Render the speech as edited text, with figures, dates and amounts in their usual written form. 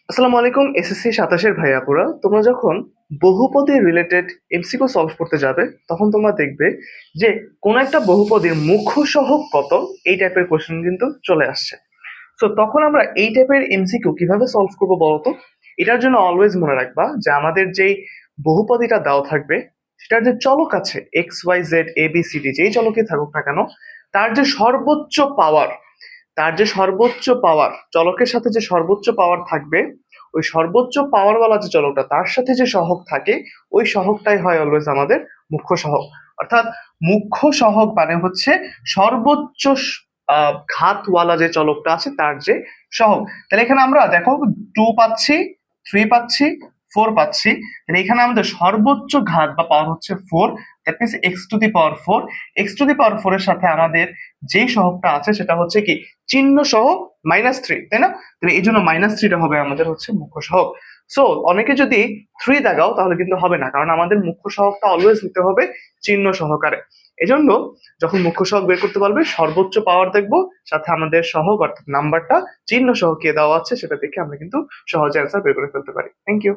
আসসালামু আলাইকুম এসএসসি 27-এর ভাইয়াপুরা, তোমরা যখন বহুপদী রিলেটেড এমসিকিউ সলভ করতে যাবে তখন তোমরা দেখবে যে কোন একটা বহুপদীর মুখ্য সহগ কত, এই টাইপের কোশ্চেন কিন্তু চলে আসছে। তো তখন আমরা এই টাইপের এমসিকিউ কিভাবে সলভ করবো বলতো? এটার জন্য অলওয়েজ মনে রাখবা যে আমাদের যেই বহুপদীটা দেওয়া থাকবে সেটার যে চলক আছে x Y Z A B C D, যেই চলকই থাকুক না কেন, তার যে সর্বোচ্চ পাওয়ার, চলকের সাথে যে সর্বোচ্চ পাওয়ার থাকবে, ওই সর্বোচ্চ পাওয়ারওয়ালা যে চলকটা তার সাথে যে সহগ থাকে, ওই সহগটাই হয় অলওয়েজ আমাদের মুখ্য সহগ। অর্থাৎ মুখ্য সহগ মানে হচ্ছে সর্বোচ্চ ঘাতওয়ালা যে চলকটা আছে তার যে সহগ। তাহলে এখানে আমরা দেখো 2 পাচ্ছি, 3 পাচ্ছি, 4 পাচ্ছি। তাহলে এখানে আমাদের সর্বোচ্চ ঘাত বা পাওয়ার হচ্ছে 4। That means x to the power 4। X to the power 4 এর সাথে আমাদের যে সহগটা আছে সেটা হচ্ছে কি চিহ্ন সহ -3, তাই না? তাহলে এই জন্য -3টা হবে আমাদের হচ্ছে মুখ্য সহগ। সো অনেকে যদি 3 দাগাও তাহলে কিন্তু হবে না, কারণ আমাদের মুখ্য সহগটা অলওয়েজ নিতে হবে চিহ্ন সহকারে। এজন্য যখন মুখ্য সহগ বের করতে পারবে সর্বোচ্চ পাওয়ার দেখবো, সাথে আমাদের সহগ অর্থাৎ নাম্বারটা চিহ্ন সহ কে দেওয়া আছে সেটা দেখে আমরা কিন্তু সহজে অ্যান্সার বের করে ফেলতে পারি। Thank you.